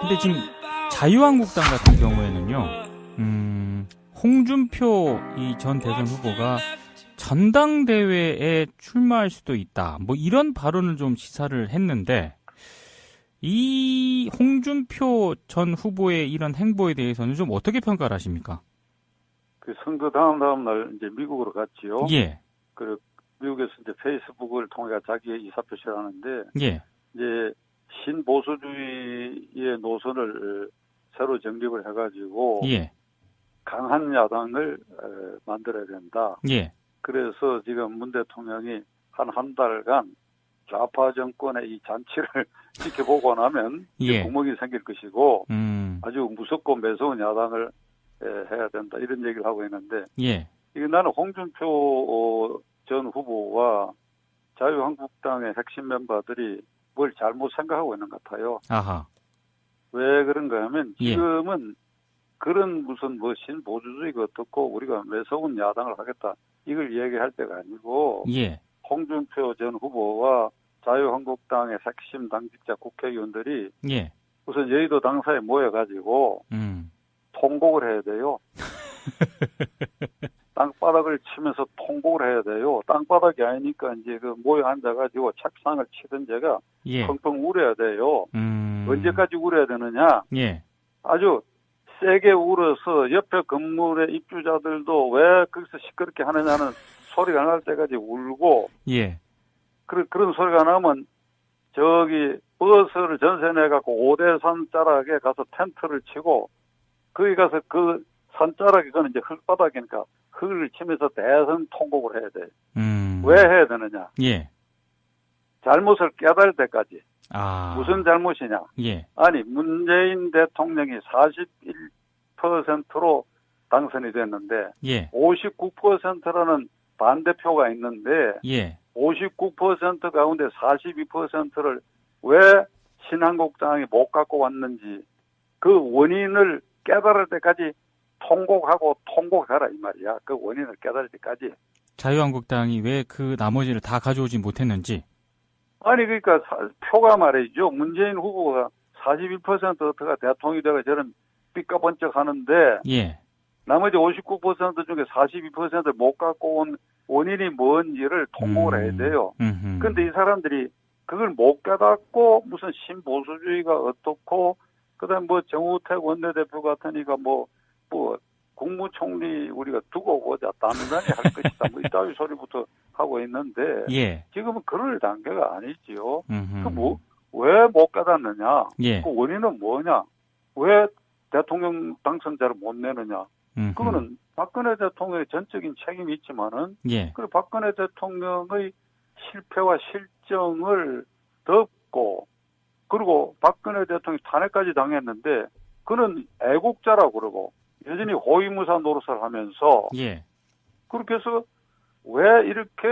근데 지금 자유한국당 같은 경우에는요, 홍준표 이 전 대선 후보가 전당대회에 출마할 수도 있다. 뭐 이런 발언을 좀 시사를 했는데, 이 홍준표 전 후보의 이런 행보에 대해서는 좀 어떻게 평가를 하십니까? 그 선거 다음 날 이제 미국으로 갔지요. 예. 그 미국에서 이제 페이스북을 통해 자기의 의사표시를 하는데, 예. 이제 신보수주의의 노선을 새로 정립을 해가지고 예. 강한 야당을 만들어야 된다. 예. 그래서 지금 문 대통령이 한 달간 좌파 정권의 이 잔치를 지켜보고 나면 예. 구멍이 생길 것이고 아주 무섭고 매서운 야당을 해야 된다. 이런 얘기를 하고 있는데, 예. 이게 나는 홍준표 전 후보와 자유한국당의 핵심 멤버들이 뭘 잘못 생각하고 있는 것 같아요. 아하. 왜 그런가 하면 예. 지금은 그런 무슨 뭐 신보수주의가 어떻고 우리가 매서운 야당을 하겠다 이걸 얘기할 때가 아니고, 예. 홍준표 전 후보와 자유한국당의 핵심 당직자 국회의원들이 예. 우선 여의도 당사에 모여가지고 통곡을 해야 돼요. 땅바닥을 치면서 통곡을 해야 돼요. 땅바닥이 아니니까 이제 그 모여 앉아가지고 책상을 치던 제가 예. 펑펑 울어야 돼요. 언제까지 울어야 되느냐? 예. 아주 세게 울어서 옆에 건물의 입주자들도 왜 거기서 시끄럽게 하느냐는 소리가 날 때까지 울고, 예. 그런 소리가 나면 저기 버스를 전세내갖고 오대산 자락에 가서 텐트를 치고, 거기 가서 그 산자락이 그는 이제 흙바닥이니까 흙을 치면서 대성 통곡을 해야 돼. 왜 해야 되느냐? 예. 잘못을 깨달을 때까지. 아. 무슨 잘못이냐? 예. 아니, 문재인 대통령이 41%로 당선이 됐는데, 예. 59%라는 반대표가 있는데, 예. 59% 가운데 42%를 왜 신한국당이 못 갖고 왔는지, 그 원인을 깨달을 때까지 통곡해라 이 말이야. 그 원인을 깨달을 때까지. 자유한국당이 왜 그 나머지를 다 가져오지 못했는지. 아니 그러니까 표가 말이죠. 문재인 후보가 41%가 대통령이 되가 저런 삐까번쩍 하는데, 예. 나머지 59% 중에 42%를 못 갖고 온 원인이 뭔지를 통곡을 해야 돼요. 그런데 이 사람들이 그걸 못 깨닫고 무슨 신보수주의가 어떻고, 그다음 뭐 정우택 원내대표 같으니까 뭐 국무총리 우리가 두고 보자 단단히 할 것이다 뭐 이따위 소리부터 하고 있는데, 예. 지금은 그럴 단계가 아니지요. 그 왜 못 깨닫느냐? 예. 그 원인은 뭐냐? 왜 대통령 당선자를 못 내느냐? 그거는 박근혜 대통령의 전적인 책임이 있지만은, 예. 그 박근혜 대통령의 실패와 실정을 덮고, 그리고 박근혜 대통령이 탄핵까지 당했는데, 그는 애국자라고 그러고, 여전히 호위무사 노릇을 하면서, 예. 그렇게 해서 왜 이렇게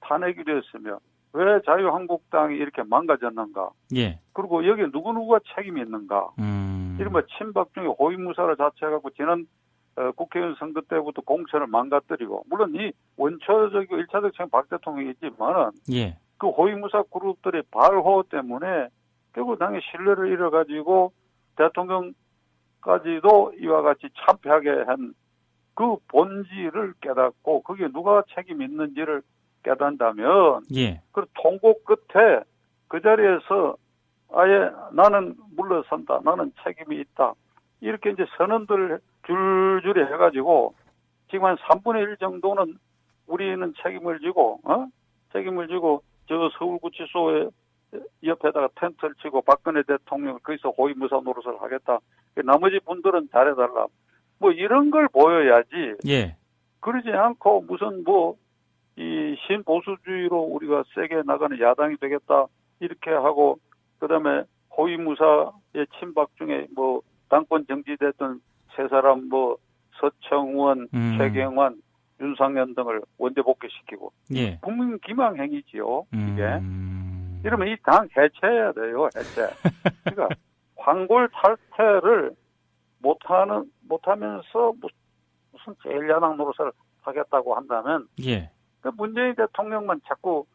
탄핵이 됐으며, 왜 자유한국당이 이렇게 망가졌는가? 예. 그리고 여기에 누구누구가 책임이 있는가? 이른바 친박 중에 호위무사를 자처해갖고 지난 국회의원 선거 때부터 공천을 망가뜨리고, 물론 이 원초적이고 1차적 책임 박 대통령이지만은, 예. 그 호위무사 그룹들의 발호 때문에 결국 당의 신뢰를 잃어가지고 대통령까지도 이와 같이 참패하게 한 그 본질을 깨닫고 거기에 누가 책임이 있는지를 깨닫는다면, 예. 그 통곡 끝에 그 자리에서 아예 나는 물러선다, 나는 책임이 있다, 이렇게 이제 선언들 줄줄이 해가지고 지금 한 3분의 1 정도는 우리는 책임을 지고 저 서울구치소에 옆에다가 텐트를 치고 박근혜 대통령을 거기서 호위무사 노릇을 하겠다, 나머지 분들은 잘해달라, 뭐 이런 걸 보여야지. 예. 그러지 않고 무슨 이 신보수주의로 우리가 세게 나가는 야당이 되겠다 이렇게 하고, 그다음에 호위무사의 친박 중에 뭐 당권 정지됐던 세 사람 뭐 서청원, 최경환, 윤상현 등을 원대 복귀시키고, 예. 국민 기망행위지요 이게. 이러면 이 당 해체해야 돼요, 해체. 그러니까 황골 탈퇴를 못하면서 무슨 제1야당 노릇을 하겠다고 한다면, 예. 문재인 대통령만 자꾸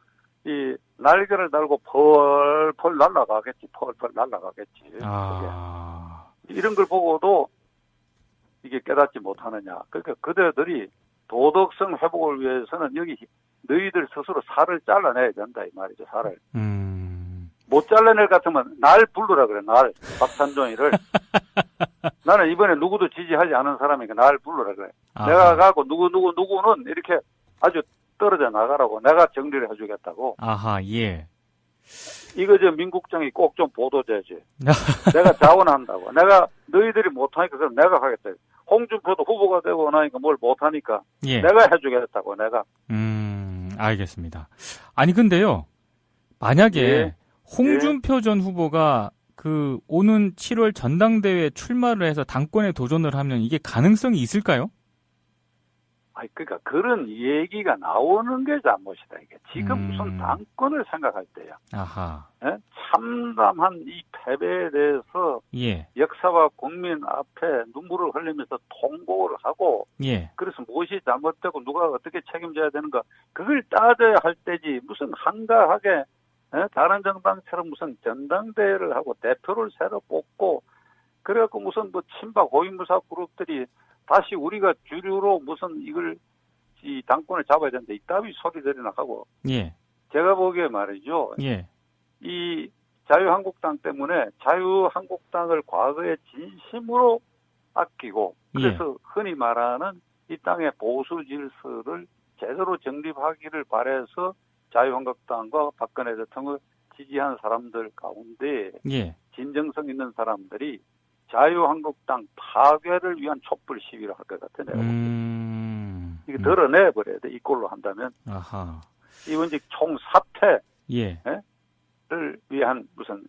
이 날개를 달고 펄펄 날아가겠지. 펄펄 날아가겠지. 아, 이런 걸 보고도 이게 깨닫지 못하느냐. 그러니까 그대들이 도덕성 회복을 위해서는 여기 너희들 스스로 살을 잘라내야 된다 이 말이죠. 살을. 못 잘라낼 것 같으면 날 부르라 그래. 날 박찬종이를. 나는 이번에 누구도 지지하지 않은 사람이니까 날 부르라 그래. 아하. 내가 가고 누구는 이렇게 아주 떨어져 나가라고 내가 정리를 해주겠다고. 아하, 예. 이거 저 민국정이 꼭 좀 보도되지. 내가 자원한다고. 내가 너희들이 못하니까 그럼 내가 하겠다. 홍준표도 후보가 되고 나니까 뭘 못하니까 예. 내가 해주겠다고 내가. 알겠습니다. 아니 근데요. 만약에 예. 홍준표 전 후보가 그 오는 7월 전당대회에 출마를 해서 당권에 도전을 하면 이게 가능성이 있을까요? 아니 그러니까 그런 얘기가 나오는 게 잘못이다 이게. 지금 무슨 당권을 생각할 때야. 아하. 예? 참담한 이 패배에 대해서 예. 역사와 국민 앞에 눈물을 흘리면서 통보를 하고 예. 그래서 무엇이 잘못되고 누가 어떻게 책임져야 되는가 그걸 따져야 할 때지 무슨 한가하게 다른 정당처럼 무슨 전당대회를 하고 대표를 새로 뽑고 그래갖고 무슨 뭐 친박 호위무사 그룹들이 다시 우리가 주류로 무슨 이걸 이 당권을 잡아야 되는데 이따위 소리들이나 하고 예. 제가 보기에 말이죠. 예. 이 자유한국당 때문에 자유한국당을 과거에 진심으로 아끼고 그래서 흔히 말하는 이 땅의 보수 질서를 제대로 정립하기를 바라서 자유한국당과 박근혜 대통령을 지지한 사람들 가운데 예. 진정성 있는 사람들이 자유한국당 파괴를 위한 촛불 시위를 할 것 같아 내가 이게 드러내버려야 돼. 이 꼴로 한다면. 아하. 이번직 총사퇴를 예. 위한 무슨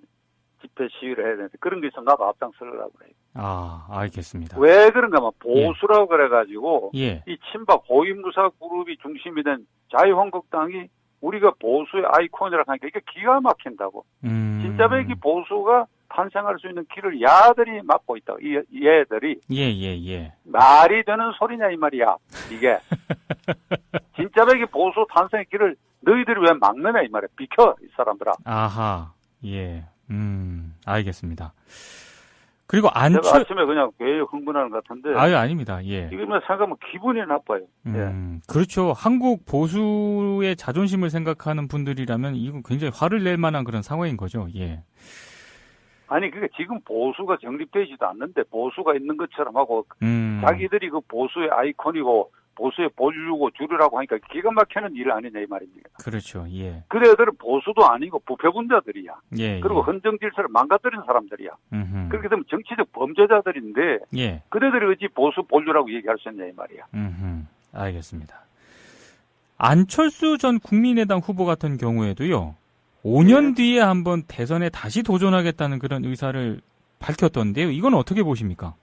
집회 시위를 해야 되는데 그런 게 있으면 나도 앞장서려고 그래요. 아, 알겠습니다. 왜 그런가 하면 보수라고 그래가지고 예. 이 친박 호위무사 그룹이 중심이 된 자유한국당이 우리가 보수의 아이콘이라고 하니까 이게 기가 막힌다고. 진짜 백이 보수가 탄생할 수 있는 길을 야들이 막고 있다고. 얘들이. 예. 말이 되는 소리냐 이 말이야. 이게. 진짜 백이 보수 탄생의 길을 너희들이 왜 막느냐 이 말이야. 비켜 이 사람들아. 아하. 예. 알겠습니다. 그리고 제가 아침에 그냥 왜 흥분하는 것 같은데. 아유, 아닙니다. 예. 이거만 생각하면 기분이 나빠요. 예. 그렇죠. 한국 보수의 자존심을 생각하는 분들이라면 이거 굉장히 화를 낼 만한 그런 상황인 거죠. 예. 아니, 그게 지금 보수가 정립되지도 않는데 보수가 있는 것처럼 하고 자기들이 그 보수의 아이콘이고 보수의 본류고 주류라고 하니까 기가 막히는 일 아니냐 이 말입니다. 그렇죠. 예. 그들은 보수도 아니고 부패군자들이야. 예. 그리고 헌정 질서를 망가뜨린 사람들이야. 그렇게 되면 정치적 범죄자들인데 예. 그들이 어찌 보수 본류라고 얘기할 수 있냐 이 말이야. 알겠습니다. 안철수 전 국민의당 후보 같은 경우에도요. 5년 뒤에 한번 대선에 다시 도전하겠다는 그런 의사를 밝혔던데요. 이건 어떻게 보십니까?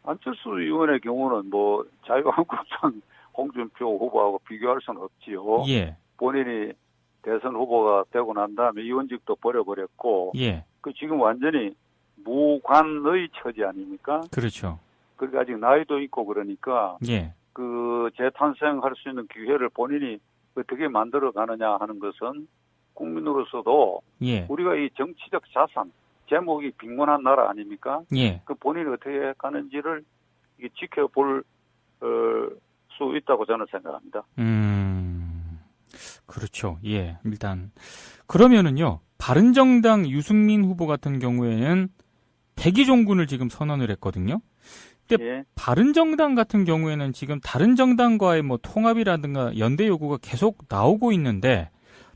안철수 의원의 경우는 뭐 자유한국당 홍준표 후보하고 비교할 수는 없지요. 예. 본인이 대선 후보가 되고 난 다음에 의원직도 버려버렸고, 예. 그 지금 완전히 무관의 처지 아닙니까? 그렇죠. 그러니까 아직 나이도 있고 그러니까 예. 그 재탄생할 수 있는 기회를 본인이 어떻게 만들어 가느냐 하는 것은 국민으로서도 예. 우리가 이 정치적 자산 제목이 빈곤한 나라 아닙니까? 예. 그 본인이 어떻게 가는지를 이게 지켜볼 수 있다고 저는 생각합니다. 그렇죠. 예. 일단 그러면은요. 바른정당 유승민 후보 같은 경우에는 백의종군을 지금 선언을 했거든요. 근데 예. 바른정당 같은 경우에는 지금 다른 정당과의 뭐 통합이라든가 연대 요구가 계속 나오고 있는데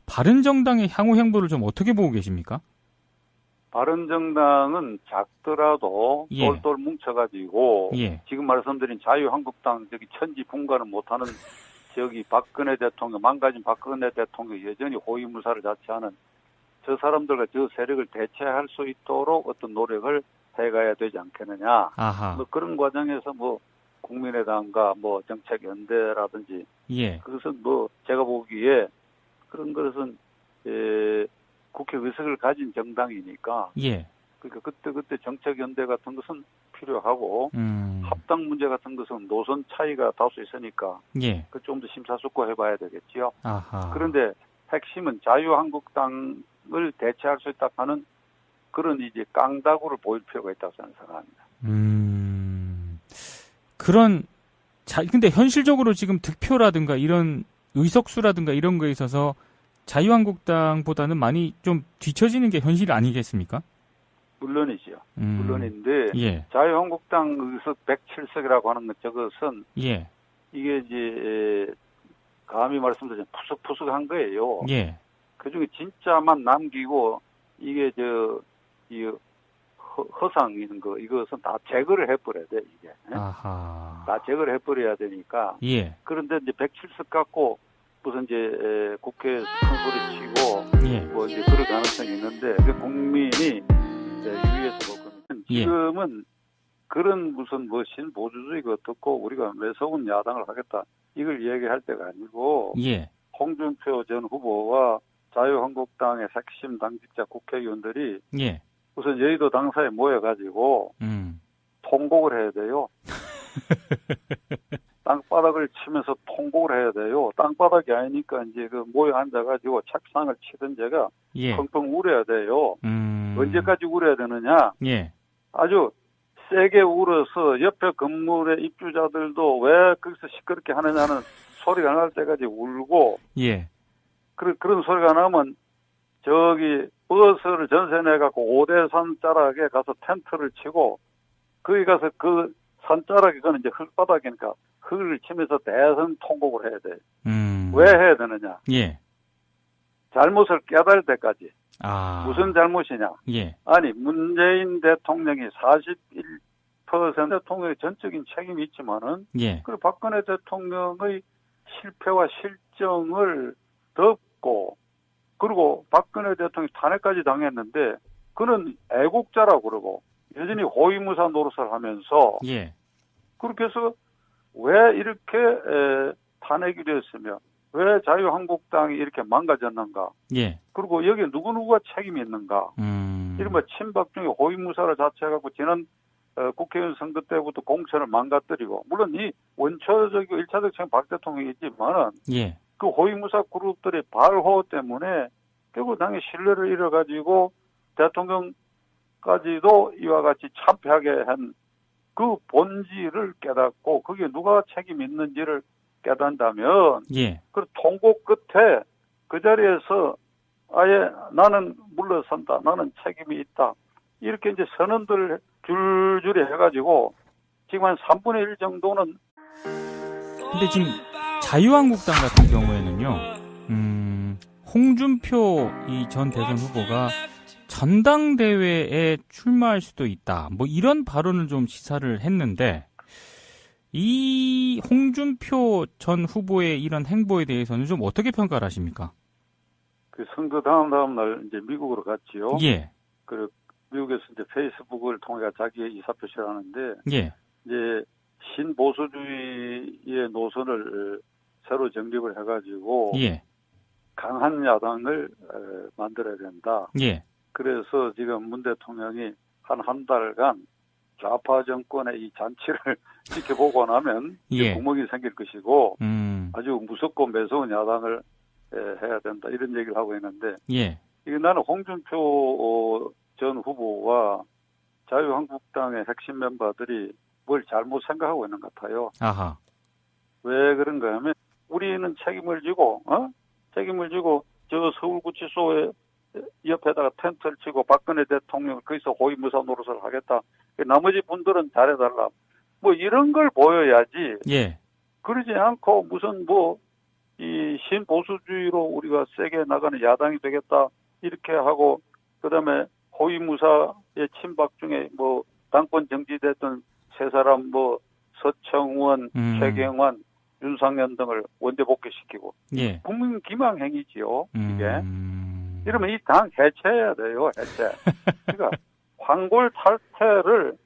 바른정당의 향후 행보를 좀 어떻게 보고 계십니까? 바른정당은 작더라도 예. 똘똘 뭉쳐가지고 예. 지금 말씀드린 자유한국당 저기 천지분간은 못하는 저기 박근혜 대통령 망가진 박근혜 대통령 여전히 호위무사를 자처하는 저 사람들과 저 세력을 대체할 수 있도록 어떤 노력을 해가야 되지 않겠느냐. 아하. 뭐 그런 과정에서 뭐 국민의당과 뭐 정책연대라든지 예. 그것은 뭐 제가 보기에 그런 것은 국회 의석을 가진 정당이니까 예. 그러니까 그때 정책연대 같은 것은 필요하고 합당 문제 같은 것은 노선 차이가 다소 있으니까 예. 그 좀 더 심사숙고해봐야 되겠지요. 아하. 그런데 핵심은 자유한국당을 대체할 수 있다 하는 그런 이제 깡다구를 보일 필요가 있다고 저는 생각합니다. 근데 현실적으로 지금 득표라든가 이런 의석수라든가 이런 거에 있어서 자유한국당보다는 많이 좀 뒤처지는 게 현실 아니겠습니까? 물론이죠. 물론인데 예. 자유한국당 의석 107석이라고 하는 것 저것은 예. 이게 이제 감히 말씀드리면 푸석푸석한 거예요. 예. 그중에 진짜만 남기고 이게 이 허상 있는 거 이것은 다 제거를 해버려야 돼 이게. 아하. 다 제거를 해버려야 되니까. 예. 그런데 이제 107석 갖고 무슨 이제 국회에서 큰 소리 치고 예. 뭐 이제 그럴 가능성이 있는데 그 국민이 유의해서 볼 겁니다. 예. 지금은 그런 무슨 뭐 신보수주의가 어떻고 우리가 매서운 야당을 하겠다 이걸 얘기할 때가 아니고 예. 홍준표 전 후보와 자유한국당의 핵심 당직자 국회의원들이 예. 우선 여의도 당사에 모여가지고 통곡을 해야 돼요. 땅바닥을 치면서 통곡을 해야 돼요. 땅바닥이 아니니까 이제 그 모여 앉아가지고 책상을 치던 제가 예. 펑펑 울어야 돼요. 언제까지 울어야 되느냐? 예. 아주 세게 울어서 옆에 건물의 입주자들도 왜 거기서 시끄럽게 하느냐는 소리가 날 때까지 울고, 예. 그런 소리가 나면 저기 버스를 전세내갖고 5대 산자락에 가서 텐트를 치고 거기 가서 그 산자락이 그는 이제 흙바닥이니까 흙을 치면서 대성 통곡을 해야 돼. 왜 해야 되느냐? 예. 잘못을 깨달을 때까지. 아. 무슨 잘못이냐? 예. 아니 문재인 대통령이 41% 대통령의 전적인 책임이 있지만은 예. 그 박근혜 대통령의 실패와 실정을 덮고 그리고 박근혜 대통령이 탄핵까지 당했는데 그는 애국자라고 그러고 여전히 호위무사 노릇을 하면서 예. 그렇게 해서 왜 이렇게 탄핵이 되었으며 왜 자유한국당이 이렇게 망가졌는가? 예. 그리고 여기에 누구누구가 책임이 있는가? 이른바 친박 중에 호위무사를 자처해갖고 지난 국회의원 선거 때부터 공천을 망가뜨리고 물론 이 원초적이고 1차적 책임 박 대통령이 있지만은 예. 그 호위무사 그룹들의 발호 때문에 결국 당의 신뢰를 잃어가지고 대통령까지도 이와 같이 참패하게 한 그 본질을 깨닫고 거기에 누가 책임이 있는지를 깨닫는다면 예. 그 통곡 끝에 그 자리에서 아예 나는 물러선다. 나는 책임이 있다. 이렇게 이제 선언들 줄줄이 해가지고 지금 한 3분의 1 정도는 근데 지금 자유한국당 같은 경우에는요, 홍준표 이 전 대선 후보가 전당대회에 출마할 수도 있다. 뭐 이런 발언을 좀 시사를 했는데, 이 홍준표 전 후보의 이런 행보에 대해서는 좀 어떻게 평가를 하십니까? 그 선거 다음 날 이제 미국으로 갔지요. 예. 그 미국에서 이제 페이스북을 통해 자기의 의사표시를 하는데, 예. 이제 신보수주의의 노선을 새로 정립을 해가지고 예. 강한 야당을 만들어야 된다. 예. 그래서 지금 문 대통령이 한 달간 좌파 정권의 이 잔치를 지켜보고 나면 예. 구멍이 생길 것이고 아주 무섭고 매서운 야당을 해야 된다 이런 얘기를 하고 있는데 예. 이게 나는 홍준표 전 후보와 자유한국당의 핵심 멤버들이 뭘 잘못 생각하고 있는 것 같아요. 아하. 왜 그런가 하면 우리는 책임을 지고 저 서울구치소에 옆에다가 텐트를 치고 박근혜 대통령을 거기서 호위무사 노릇을 하겠다. 나머지 분들은 잘해달라. 뭐 이런 걸 보여야지. 예. 그러지 않고 무슨 이 신보수주의로 우리가 세게 나가는 야당이 되겠다. 이렇게 하고 그다음에 호위무사의 친박 중에 뭐 당권 정지됐던 세 사람 서청원, 최경환, 윤상현 등을 원대 복귀시키고 예. 국민 기망 행위지요. 이게. 이러면 이 당 해체해야 돼요. 해체. 그러니까 황골 탈퇴를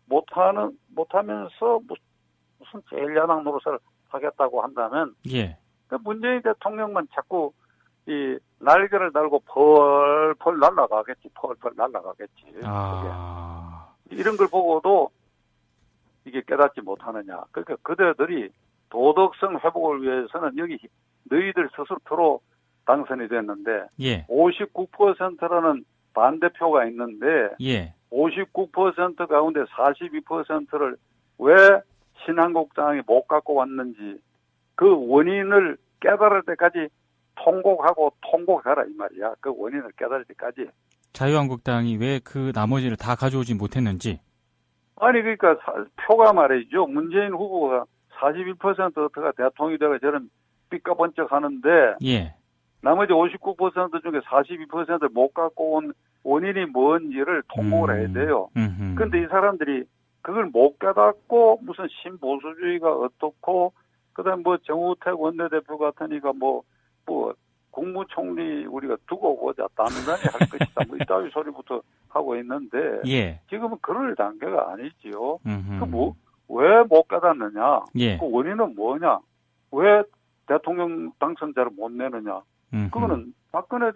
못하면서 무슨 제1야당 노릇을 하겠다고 한다면 예. 그 문재인 대통령만 자꾸 이 날개를 달고 펄펄 날아가겠지. 아. 이런 걸 보고도 이게 깨닫지 못하느냐. 그러니까 그대들이 도덕성 회복을 위해서는 여기 너희들 스스로 당선이 됐는데 예. 59%라는 반대표가 있는데 예. 59% 가운데 42%를 왜 신한국당이 못 갖고 왔는지 그 원인을 깨달을 때까지 통곡하라 이 말이야. 그 원인을 깨달을 때까지. 자유한국당이 왜 그 나머지를 다 가져오지 못했는지. 아니 그러니까 표가 말이죠. 문재인 후보가 41%가 대통령이 되고 저런 삐까번쩍 하는데 예. 나머지 59% 중에 42%를 못 갖고 온 원인이 뭔지를 통곡을 해야 돼요. 그런데 이 사람들이 그걸 못 깨닫고 무슨 신보수주의가 어떻고 그다음 뭐 정우택 원내대표 같으니까 뭐 국무총리 우리가 두고 보자 단단히 할 것이다 뭐 이따위 소리부터 하고 있는데 예. 지금은 그럴 단계가 아니지요. 음흠. 그 왜 못 깨닫느냐? 예. 그 원인은 뭐냐? 왜 대통령 당선자를 못 내느냐? 그거는 박근혜